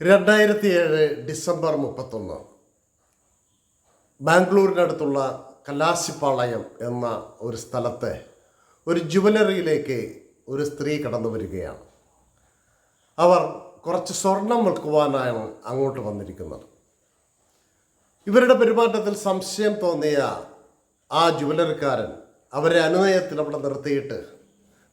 2007 December 31 ബാംഗ്ലൂരിനടുത്തുള്ള കലാസിപ്പാളയം എന്ന ഒരു സ്ഥലത്തെ ഒരു ജുവലറിയിലേക്ക് ഒരു സ്ത്രീ കടന്നു വരികയാണ്. അവർ കുറച്ച് സ്വർണം വിൽക്കുവാനാണ് അങ്ങോട്ട് വന്നിരിക്കുന്നത്. ഇവരുടെ പെരുമാറ്റത്തിൽ സംശയം തോന്നിയ ആ ജുവലറിക്കാരൻ അവരെ അനുനയത്തിൽ അവിടെ നിർത്തിയിട്ട്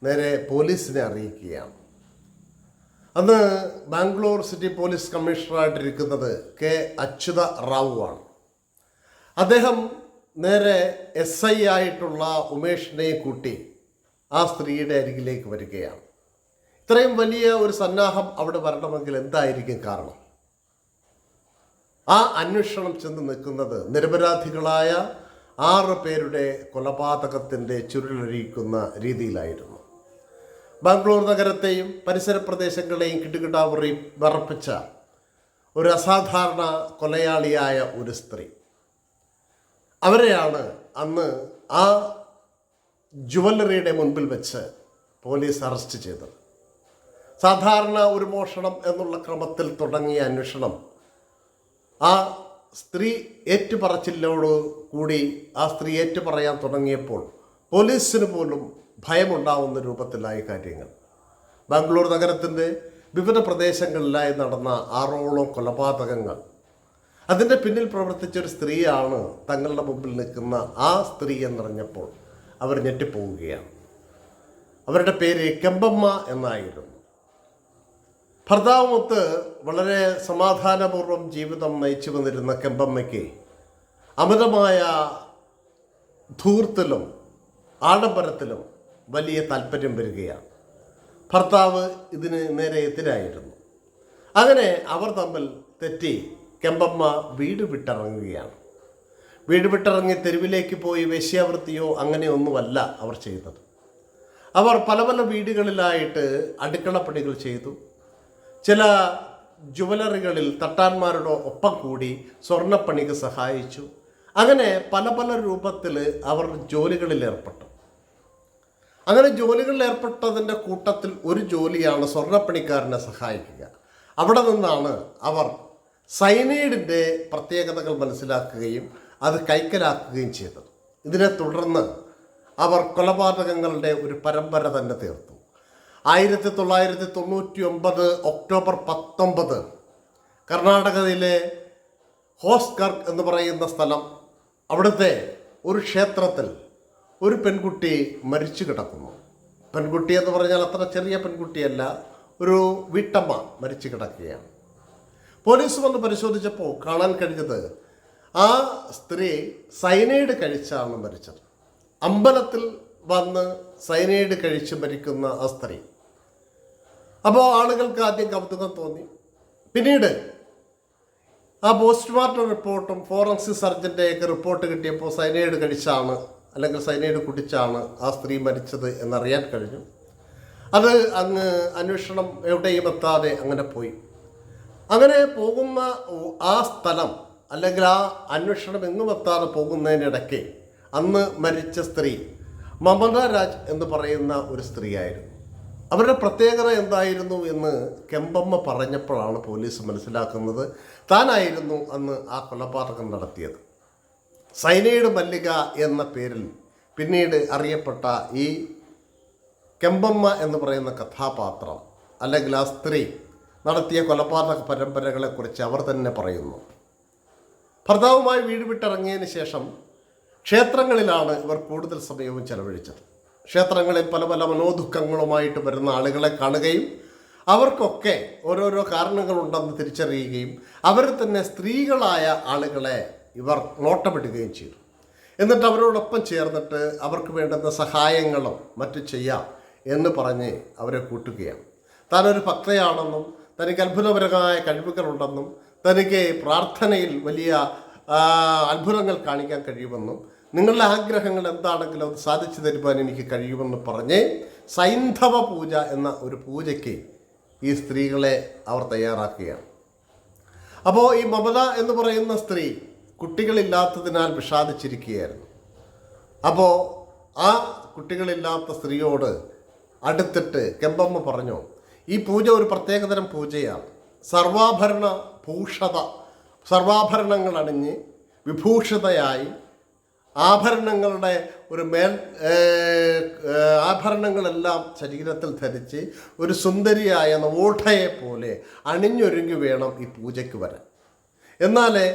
നേരെ പോലീസിനെ അറിയിക്കുകയാണ്. അന്ന് ബാംഗ്ലൂർ സിറ്റി പോലീസ് കമ്മീഷണറായിട്ടിരിക്കുന്നത് കെ അച്യുത റാവു ആണ്. അദ്ദേഹം നേരെ SI ആയിട്ടുള്ള ഉമേഷിനെ കൂട്ടി ആ സ്ത്രീയുടെ അരികിലേക്ക് വരികയാണ്. ഇത്രയും വലിയ ഒരു സന്നാഹം അവിടെ വരണമെങ്കിൽ എന്തായിരിക്കും കാരണം? ആ അന്വേഷണം ചെന്ന് നിൽക്കുന്നത് നിരപരാധികളായ 6 പേരുടെ കൊലപാതകത്തിൻ്റെ ചുരുളഴിക്കുന്ന രീതിയിലായിരുന്നു. ബാംഗ്ലൂർ നഗരത്തെയും പരിസര പ്രദേശങ്ങളെയും കിട്ടുകിട്ടാവുറി വിറപ്പിച്ച ഒരു അസാധാരണ കൊലയാളിയായ ഒരു സ്ത്രീ. അവരെയാണ് അന്ന് ആ ജുവല്ലറിയുടെ മുൻപിൽ വെച്ച് പോലീസ് അറസ്റ്റ് ചെയ്തത്. സാധാരണ ഒരു മോഷണം എന്നുള്ള ക്രമത്തിൽ തുടങ്ങിയ അന്വേഷണം ആ സ്ത്രീ ഏറ്റുപറച്ചിലോട് കൂടി ആ സ്ത്രീ ഏറ്റുപറയാൻ തുടങ്ങിയപ്പോൾ പോലീസിന് പോലും ഭയമുണ്ടാവുന്ന രൂപത്തിലായ കാര്യങ്ങൾ. ബാംഗ്ലൂർ നഗരത്തിൻ്റെ വിവിധ പ്രദേശങ്ങളിലായി നടന്ന 6ഓളം കൊലപാതകങ്ങൾ, അതിൻ്റെ പിന്നിൽ പ്രവർത്തിച്ചൊരു സ്ത്രീയാണ് തങ്ങളുടെ മുമ്പിൽ നിൽക്കുന്ന ആ സ്ത്രീ എന്നറിഞ്ഞപ്പോൾ അവർ ഞെട്ടിപ്പോവുകയാണ്. അവരുടെ പേര് കെമ്പമ്മ എന്നായിരുന്നു. ഭർത്താവുമൊത്ത് വളരെ സമാധാനപൂർവ്വം ജീവിതം നയിച്ചു വന്നിരുന്ന കെമ്പമ്മയ്ക്ക് അമിതമായ ധൂർത്തിലും ആഡംബരത്തിലും വലിയ താല്പര്യം വരികയാണ്. ഭർത്താവ് ഇതിന് നേരെ എതിരായിരുന്നു. അങ്ങനെ അവർ തമ്മിൽ തെറ്റി കെമ്പമ്മ വീട് വിട്ടിറങ്ങുകയാണ്. വീട് വിട്ടിറങ്ങി തെരുവിലേക്ക് പോയി വേശ്യാവൃത്തിയോ അങ്ങനെയൊന്നുമല്ല അവർ ചെയ്തത്. അവർ പല പല വീടുകളിലായിട്ട് അടുക്കളപ്പണികൾ ചെയ്തു. ചില ജുവലറികളിൽ തട്ടാന്മാരുടെ ഒപ്പം കൂടി സ്വർണ്ണപ്പണിക്ക് സഹായിച്ചു. അങ്ങനെ പല പല രൂപത്തിൽ അവർ ജോലികളിൽ ഏർപ്പെട്ടു. അങ്ങനെ ജോലികളിൽ ഏർപ്പെട്ടതിൻ്റെ കൂട്ടത്തിൽ ഒരു ജോലിയാണ് സ്വർണ്ണപ്പണിക്കാരനെ സഹായിക്കുക. അവിടെ നിന്നാണ് അവർ സൈനൈഡിൻ്റെ പ്രത്യേകതകൾ മനസ്സിലാക്കുകയും അത് കൈക്കലാക്കുകയും ചെയ്തത്. ഇതിനെ തുടർന്ന് അവർ കൊലപാതകങ്ങളുടെ ഒരു പരമ്പര തന്നെ തീർത്തു. 1999 ഒക്ടോബർ 19 കർണാടകയിലെ ഹോസ്കർഗ് എന്ന് പറയുന്ന സ്ഥലം, അവിടുത്തെ ഒരു ക്ഷേത്രത്തിൽ ഒരു പെൺകുട്ടി മരിച്ചു കിടക്കുന്നു. പെൺകുട്ടി എന്ന് പറഞ്ഞാൽ അത്ര ചെറിയ പെൺകുട്ടിയല്ല, ഒരു വീട്ടമ്മ മരിച്ചു കിടക്കുകയാണ്. പോലീസ് വന്ന് പരിശോധിച്ചപ്പോൾ കാണാൻ കഴിഞ്ഞത് ആ സ്ത്രീ സൈനൈഡ് കഴിച്ചാണ് മരിച്ചത്. അമ്പലത്തിൽ വന്ന് സൈനൈഡ് കഴിച്ച് മരിക്കുന്ന ആ സ്ത്രീ. അപ്പോൾ ആളുകൾക്ക് ആദ്യം കൗതുകം തോന്നി. പിന്നീട് ആ പോസ്റ്റ്മോർട്ടം റിപ്പോർട്ടും ഫോറൻസിക് സർജൻ്റെയൊക്കെ റിപ്പോർട്ട് കിട്ടിയപ്പോൾ സൈനൈഡ് കഴിച്ചാണ് അല്ലെങ്കിൽ സൈനൈഡ് കുടിച്ചാണ് ആ സ്ത്രീ മരിച്ചത് എന്നറിയാൻ കഴിഞ്ഞു. അത് അങ്ങ് അന്വേഷണം എവിടെയും എത്താതെ അങ്ങനെ പോയി. അങ്ങനെ പോകുന്ന ആ സ്ഥലം അല്ലെങ്കിൽ ആ അന്വേഷണം എങ്ങും എത്താതെ പോകുന്നതിനിടയ്ക്ക് അന്ന് മരിച്ച സ്ത്രീ മമത രാജ് എന്ന് പറയുന്ന ഒരു സ്ത്രീയായിരുന്നു. അവരുടെ പ്രത്യേകത എന്തായിരുന്നു എന്ന് കെമ്പമ്മ പറഞ്ഞപ്പോഴാണ് പോലീസ് മനസ്സിലാക്കുന്നത് താനായിരുന്നു അന്ന് ആ കൊലപാതകം നടത്തിയത്. സൈനൈഡ് മല്ലിക എന്ന പേരിൽ പിന്നീട് അറിയപ്പെട്ട ഈ കെമ്പമ്മ എന്ന് പറയുന്ന കഥാപാത്രം അല്ലെങ്കിൽ ആ സ്ത്രീ നടത്തിയ കൊലപാതക പരമ്പരകളെക്കുറിച്ച് അവർ തന്നെ പറയുന്നു. ഭർത്താവുമായി വീട് വിട്ടിറങ്ങിയതിന് ശേഷം ക്ഷേത്രങ്ങളിലാണ് ഇവർ കൂടുതൽ സമയവും ചെലവഴിച്ചത്. ക്ഷേത്രങ്ങളിൽ പല പല മനോദുഃഖങ്ങളുമായിട്ട് വരുന്ന ആളുകളെ കാണുകയും അവർക്കൊക്കെ ഓരോരോ കാരണങ്ങളുണ്ടെന്ന് തിരിച്ചറിയുകയും അവർ തന്നെ സ്ത്രീകളായ ആളുകളെ ഇവർ നോട്ടമിടുകയും ചെയ്തു. എന്നിട്ട് അവരോടൊപ്പം ചേർന്നിട്ട് അവർക്ക് വേണ്ടുന്ന സഹായങ്ങളും മറ്റു ചെയ്യാം എന്ന് പറഞ്ഞ് അവരെ കൂട്ടുകയാണ്. താനൊരു ഭക്തയാണെന്നും തനിക്ക് അത്ഭുതപരമായ കഴിവുകളുണ്ടെന്നും തനിക്ക് പ്രാർത്ഥനയിൽ വലിയ അത്ഭുതങ്ങൾ കാണിക്കാൻ കഴിയുമെന്നും നിങ്ങളുടെ ആഗ്രഹങ്ങൾ എന്താണെങ്കിലും അത് സാധിച്ചു തരുവാൻ എനിക്ക് കഴിയുമെന്ന് പറഞ്ഞ് സൈന്ധവ പൂജ എന്ന ഒരു പൂജയ്ക്ക് ഈ സ്ത്രീകളെ അവർ തയ്യാറാക്കുകയാണ്. അപ്പോൾ ഈ മമത എന്ന് പറയുന്ന സ്ത്രീ കുട്ടികളില്ലാത്തതിനാൽ വിഷാദിച്ചിരിക്കുകയായിരുന്നു. അപ്പോൾ ആ കുട്ടികളില്ലാത്ത സ്ത്രീയോട് അടുത്തിട്ട് കെമ്പമ്മ പറഞ്ഞു, ഈ പൂജ ഒരു പ്രത്യേകതരം പൂജയാണ്. സർവാഭരണ സർവാഭരണങ്ങൾ അണിഞ്ഞ് വിഭൂഷിതയായി ആഭരണങ്ങളുടെ ഒരു ആഭരണങ്ങളെല്ലാം ശരീരത്തിൽ ധരിച്ച് ഒരു സുന്ദരിയായ നവോഢയെ പോലെ അണിഞ്ഞൊരുങ്ങി വേണം ഈ പൂജയ്ക്ക് വരാൻ. എന്നാലേ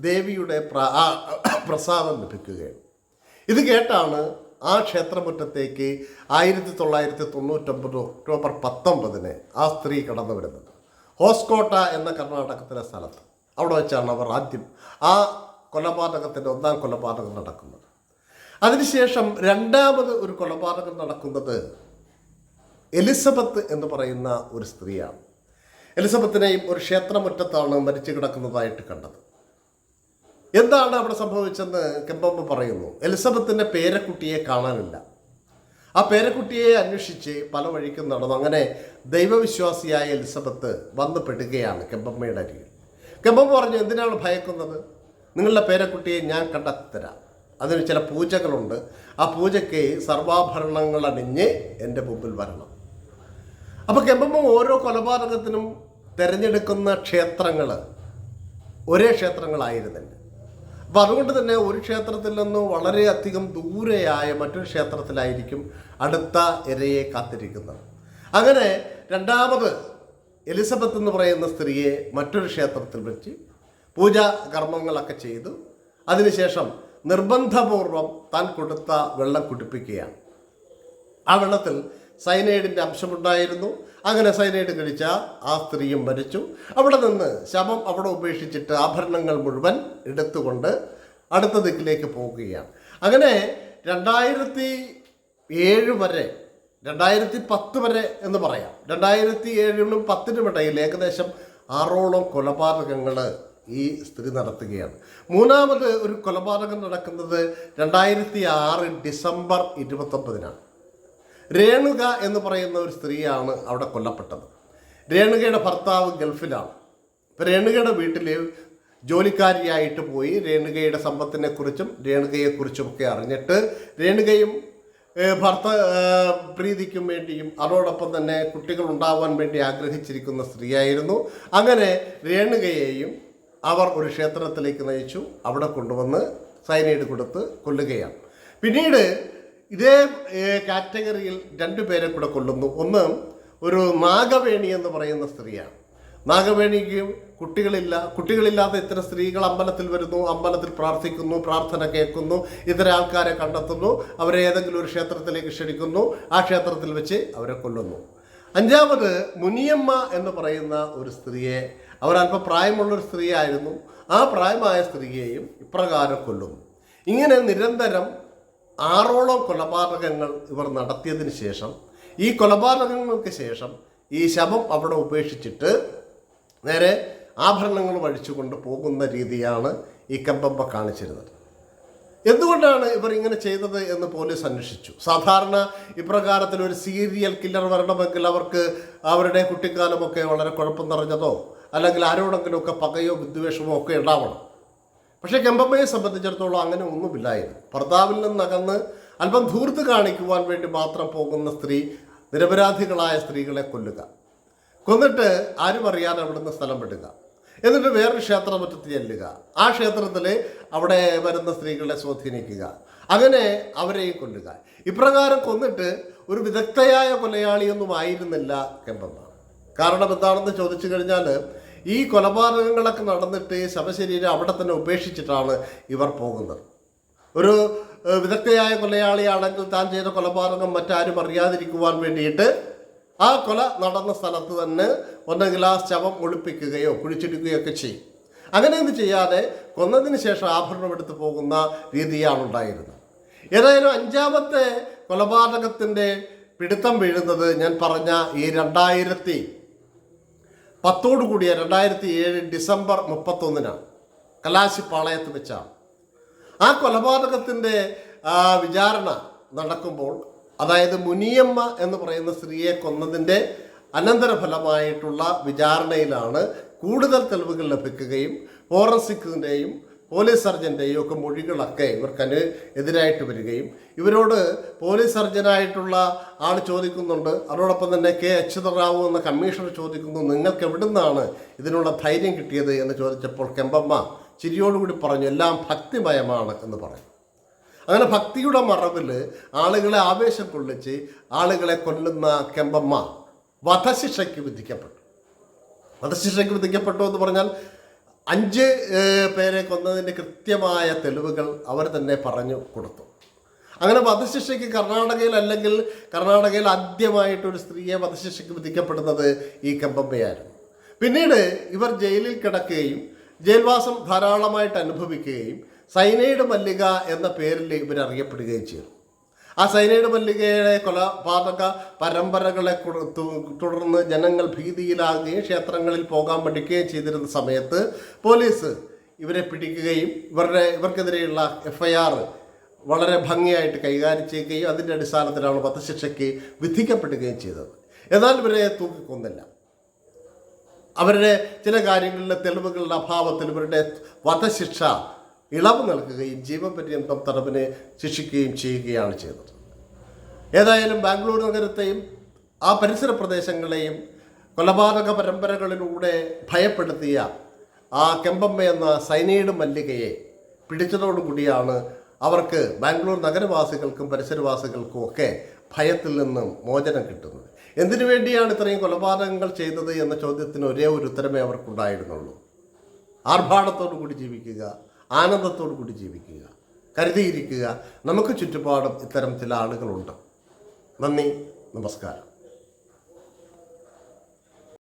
ദേവിയുടെ പ്രസാദം ലഭിക്കുകയാണ്. ഇത് കേട്ടാണ് ആ ക്ഷേത്രമുറ്റത്തേക്ക് 1999 ഒക്ടോബർ 19 ആ സ്ത്രീ കടന്നു വരുന്നത്. ഹോസ്കോട്ട എന്ന കർണാടകത്തിലെ സ്ഥലത്ത് അവിടെ വെച്ചാണ് അവർ ആദ്യം ആ കൊലപാതകത്തിൻ്റെ ഒന്നാം കൊലപാതകം നടക്കുന്നത്. അതിനുശേഷം രണ്ടാമത് ഒരു കൊലപാതകം നടക്കുന്നത് എലിസബത്ത് എന്ന് പറയുന്ന ഒരു സ്ത്രീയാണ്. എലിസബത്തിനെയും ഒരു ക്ഷേത്രമുറ്റത്താണ് മരിച്ചു കിടക്കുന്നതായിട്ട് കണ്ടത്. എന്താണ് അവിടെ സംഭവിച്ചെന്ന് കെമ്പമ്മ പറയുന്നു. എലിസബത്തിൻ്റെ പേരക്കുട്ടിയെ കാണാനില്ല. ആ പേരക്കുട്ടിയെ അന്വേഷിച്ച് പല വഴിക്കും നടന്നു. അങ്ങനെ ദൈവവിശ്വാസിയായ എലിസബത്ത് വന്ന് പെടുകയാണ് കെമ്പമ്മയുടെ അരികിൽ. കെമ്പമ്മ പറഞ്ഞു, എന്തിനാണ് ഭയക്കുന്നത്? നിങ്ങളുടെ പേരക്കുട്ടിയെ ഞാൻ കണ്ടെത്തിത്തരാം. അതിന് ചില പൂജകളുണ്ട്. ആ പൂജയ്ക്ക് സർവാഭരണങ്ങൾ അണിഞ്ഞ് എൻ്റെ മുമ്പിൽ വരണം. അപ്പോൾ കെമ്പമ്മ ഓരോ കൊലപാതകത്തിനും തിരഞ്ഞെടുക്കുന്ന ക്ഷേത്രങ്ങൾ ഒരേ ക്ഷേത്രങ്ങളായിരുന്നില്ല. അപ്പം അതുകൊണ്ട് തന്നെ ഒരു ക്ഷേത്രത്തിൽ നിന്ന് വളരെയധികം ദൂരെയായ മറ്റൊരു ക്ഷേത്രത്തിലായിരിക്കും അടുത്ത ഇരയെ കാത്തിരിക്കുന്നത്. അങ്ങനെ രണ്ടാമത് എലിസബത്ത് എന്ന് പറയുന്ന സ്ത്രീയെ മറ്റൊരു ക്ഷേത്രത്തിൽ വെച്ച് പൂജാ കർമ്മങ്ങളൊക്കെ ചെയ്തു. അതിനുശേഷം നിർബന്ധപൂർവം താൻ കൊടുത്ത വെള്ളം കുടിപ്പിക്കുകയാണ്. ആ വെള്ളത്തിൽ സൈനൈഡിൻ്റെ അംശമുണ്ടായിരുന്നു. അങ്ങനെ സൈനൈഡ് കഴിച്ച ആ സ്ത്രീയും മരിച്ചു. അവിടെ നിന്ന് ശവം അവിടെ ഉപേക്ഷിച്ചിട്ട് ആഭരണങ്ങൾ മുഴുവൻ എടുത്തുകൊണ്ട് അടുത്ത ദിക്കിലേക്ക് പോകുകയാണ്. അങ്ങനെ 2007 വരെ 2010 വരെ എന്ന് പറയാം. 2007-നും 2010-നും ഇടയിൽ ഏകദേശം 6ഓളം കൊലപാതകങ്ങൾ ഈ സ്ത്രീ നടത്തുകയാണ്. മൂന്നാമത് ഒരു കൊലപാതകം നടക്കുന്നത് 2006 ഡിസംബർ 29-നാണ്. രേണുക എന്ന് പറയുന്ന ഒരു സ്ത്രീയാണ് അവിടെ കൊല്ലപ്പെട്ടത്. രേണുകയുടെ ഭർത്താവ് ഗൾഫിലാണ്. ഇപ്പം രേണുകയുടെ വീട്ടിൽ ജോലിക്കാരിയായിട്ട് പോയി രേണുകയുടെ സമ്പത്തിനെക്കുറിച്ചും രേണുകയെക്കുറിച്ചുമൊക്കെ അറിഞ്ഞിട്ട് രേണുകയും പ്രീതിക്കും വേണ്ടിയും അതോടൊപ്പം തന്നെ കുട്ടികൾ ഉണ്ടാവാൻ വേണ്ടി ആഗ്രഹിച്ചിരിക്കുന്ന സ്ത്രീയായിരുന്നു. അങ്ങനെ രേണുകയെയും അവർ ഒരു ക്ഷേത്രത്തിലേക്ക് നയിച്ചു. അവിടെ കൊണ്ടുവന്ന് സൈനൈഡ് കൊടുത്ത് കൊല്ലുകയാണ്. പിന്നീട് ഇതേ കാറ്റഗറിയിൽ 2 പേരെ കൂടെ കൊല്ലുന്നു. ഒന്ന് ഒരു നാഗവേണി എന്ന് പറയുന്ന സ്ത്രീയാണ്. നാഗവേണിക്ക് കുട്ടികളില്ലാത്ത ഇത്തരം സ്ത്രീകൾ അമ്പലത്തിൽ വരുന്നു, അമ്പലത്തിൽ പ്രാർത്ഥിക്കുന്നു, പ്രാർത്ഥന കേൾക്കുന്നു, ഇത്തരം ആൾക്കാരെ കണ്ടെത്തുന്നു, അവരെ ഏതെങ്കിലും ഒരു ക്ഷേത്രത്തിലേക്ക് ക്ഷണിക്കുന്നു, ആ ക്ഷേത്രത്തിൽ വെച്ച് അവരെ കൊല്ലുന്നു. 5ാമത് മുനിയമ്മ എന്ന് പറയുന്ന ഒരു സ്ത്രീയെ, അവരല്പം പ്രായമുള്ളൊരു സ്ത്രീയായിരുന്നു. ആ പ്രായമായ സ്ത്രീയെയും ഇപ്രകാരം കൊല്ലുന്നു. ഇങ്ങനെ നിരന്തരം 6ഓളം കൊലപാതകങ്ങൾ ഇവർ നടത്തിയതിന് ശേഷം, ഈ കൊലപാതകങ്ങൾക്ക് ശേഷം ഈ ശവം അവിടെ ഉപേക്ഷിച്ചിട്ട് നേരെ ആഭരണങ്ങൾ വഴിച്ചുകൊണ്ട് പോകുന്ന രീതിയാണ് ഈ കെമ്പമ്മ കാണിച്ചിരുന്നത്. എന്തുകൊണ്ടാണ് ഇവർ ഇങ്ങനെ ചെയ്തത് എന്ന് പോലീസ് അന്വേഷിച്ചു. സാധാരണ ഇപ്രകാരത്തിൽ ഒരു സീരിയൽ കില്ലർ വരണമെങ്കിൽ അവർക്ക് അവരുടെ കുട്ടിക്കാലമൊക്കെ വളരെ കുഴപ്പം നിറഞ്ഞതോ അല്ലെങ്കിൽ ആരോടെങ്കിലുമൊക്കെ പകയോ വിദ്വേഷമോ ഒക്കെ ഉണ്ടാവണം. പക്ഷേ കെമ്പമ്മയെ സംബന്ധിച്ചിടത്തോളം അങ്ങനെ ഒന്നുമില്ലായിരുന്നു. ഭർത്താവിൽ നിന്നകന്ന് അല്പം ധൂർത്ത് കാണിക്കുവാൻ വേണ്ടി മാത്രം പോകുന്ന സ്ത്രീ നിരപരാധികളായ സ്ത്രീകളെ കൊന്നിട്ട് ആരും അറിയാതെ അവിടുന്ന് സ്ഥലം വിടുക, എന്നിട്ട് വേറൊരു ക്ഷേത്രമുറ്റത്ത് ചെല്ലുക, ആ ക്ഷേത്രത്തിൽ അവിടെ വരുന്ന സ്ത്രീകളെ സ്വാധീനിക്കുക, അങ്ങനെ അവരെയും കൊല്ലുക. ഇപ്രകാരം കൊന്നിട്ട് ഒരു വിദഗ്ധയായ കൊലയാളിയൊന്നും ആയിരുന്നില്ല കെമ്പമ്മ. കാരണം എന്താണെന്ന് ചോദിച്ചു കഴിഞ്ഞാൽ ഈ കൊലപാതകങ്ങളൊക്കെ നടന്നിട്ട് ശവശരീരം അവിടെ തന്നെ ഉപേക്ഷിച്ചിട്ടാണ് ഇവർ പോകുന്നത്. ഒരു വിദഗ്ധയായ കൊലയാളിയാണെങ്കിൽ താൻ ചെയ്ത കൊലപാതകം മറ്റാരും അറിയാതിരിക്കുവാൻ വേണ്ടിയിട്ട് ആ കൊല നടന്ന സ്ഥലത്ത് തന്നെ ഒന്നെങ്കിൽ ആ ശവം ഒളിപ്പിക്കുകയോ കുഴിച്ചിടുകയോ ഒക്കെ ചെയ്യും. അങ്ങനെയൊന്നും ചെയ്യാതെ കൊന്നതിന് ശേഷം ആഭരണം എടുത്ത് പോകുന്ന രീതിയാണ് ഉണ്ടായിരുന്നത്. ഏതായാലും 5ാമത്തെ കൊലപാതകത്തിൻ്റെ പിടുത്തം വീഴുന്നത് ഞാൻ പറഞ്ഞ ഈ 2010 കൂടിയ 2007 ഡിസംബർ 31-നാണ്. കലാശിപ്പാളയത്ത് വെച്ചാണ്. ആ കൊലപാതകത്തിൻ്റെ വിചാരണ നടക്കുമ്പോൾ, അതായത് മുനിയമ്മ എന്ന് പറയുന്ന സ്ത്രീയെ കൊന്നതിൻ്റെ അനന്തരഫലമായിട്ടുള്ള വിചാരണയിലാണ് കൂടുതൽ തെളിവുകൾ ലഭിക്കുകയും ഫോറൻസിക്കിൻ്റെയും പോലീസ് സർജൻ്റെയും ഒക്കെ മൊഴികളൊക്കെ ഇവർക്ക് എതിരായിട്ട് വരികയും ഇവരോട് പോലീസ് സർജനായിട്ടുള്ള ആൾ ചോദിക്കുന്നുണ്ട്, അതോടൊപ്പം തന്നെ കെ അച്യുതറാവു എന്ന കമ്മീഷണർ ചോദിക്കുന്നു, നിങ്ങൾക്ക് എവിടുന്നാണ് ഇതിനുള്ള ധൈര്യം കിട്ടിയത് എന്ന് ചോദിച്ചപ്പോൾ കെമ്പമ്മ ചിരിയോടുകൂടി പറഞ്ഞു, എല്ലാം ഭക്തിമയമാണ് എന്ന് പറഞ്ഞു. അങ്ങനെ ഭക്തിയുടെ മറവിൽ ആളുകളെ ആവേശം കൊള്ളിച്ച് ആളുകളെ കൊല്ലുന്ന കെമ്പമ്മ വധശിക്ഷയ്ക്ക് വിധിക്കപ്പെട്ടു. വധശിക്ഷയ്ക്ക് വിധിക്കപ്പെട്ടു എന്ന് പറഞ്ഞാൽ 5 പേരെ കൊന്നതിൻ്റെ കൃത്യമായ തെളിവുകൾ അവർ തന്നെ പറഞ്ഞു കൊടുത്തു. അങ്ങനെ വധശിക്ഷയ്ക്ക് കർണാടകയിൽ ആദ്യമായിട്ടൊരു സ്ത്രീയെ വധശിക്ഷയ്ക്ക് വിധിക്കപ്പെടുന്നത് ഈ കെമ്പമ്മയായിരുന്നു. പിന്നീട് ഇവർ ജയിലിൽ കിടക്കുകയും ജയിൽവാസം ധാരാളമായിട്ട് അനുഭവിക്കുകയും സൈനൈഡ് മല്ലിക എന്ന പേരിൽ ഇവരറിയപ്പെടുകയും ചെയ്തു. ആ സൈനൈഡ് മല്ലികയുടെ കൊലപാതക പരമ്പരകളെ തുടർന്ന് ജനങ്ങൾ ഭീതിയിലാകുകയും ക്ഷേത്രങ്ങളിൽ പോകാൻ പഠിക്കുകയും ചെയ്തിരുന്ന സമയത്ത് പോലീസ് ഇവരെ പിടിക്കുകയും ഇവർക്കെതിരെയുള്ള FIR വളരെ ഭംഗിയായിട്ട് കൈകാര്യം ചെയ്യുകയും അതിൻ്റെ അടിസ്ഥാനത്തിലാണ് വധശിക്ഷയ്ക്ക് വിധിക്കപ്പെടുകയും ചെയ്തത്. എന്നാൽ ഇവരെ തൂക്കിക്കൊന്നില്ല. അവരുടെ ചില കാര്യങ്ങളിലെ തെളിവുകളുടെ അഭാവത്തിൽ ഇവരുടെ വധശിക്ഷ ഇളവ് നൽകുകയും ജീവപര്യന്തം തടവിന് ശിക്ഷിക്കുകയും ചെയ്യുകയാണ് ചെയ്തത്. ഏതായാലും ബാംഗ്ലൂർ നഗരത്തെയും ആ പരിസര പ്രദേശങ്ങളെയും കൊലപാതക പരമ്പരകളിലൂടെ ഭയപ്പെടുത്തിയ ആ കെമ്പമ്മ എന്ന സൈനൈഡ് മല്ലികയെ പിടിച്ചതോടുകൂടിയാണ് അവർക്ക് ബാംഗ്ലൂർ നഗരവാസികൾക്കും പരിസരവാസികൾക്കും ഒക്കെ ഭയത്തിൽ നിന്നും മോചനം കിട്ടുന്നത്. എന്തിനു വേണ്ടിയാണ് ഇത്രയും കൊലപാതകങ്ങൾ ചെയ്തത് എന്ന ചോദ്യത്തിന് ഒരേ ഒരു ഉത്തരമേ അവർക്കുണ്ടായിരുന്നുള്ളൂ. ആർഭാടത്തോടു കൂടി ജീവിക്കുക, ആനന്ദത്തോടു കൂടി ജീവിക്കുക, കരുതിയിരിക്കുക. നമുക്ക് ചുറ്റുപാടും ഇത്തരം ചില ആളുകളുണ്ട്. നന്ദി, നമസ്കാരം.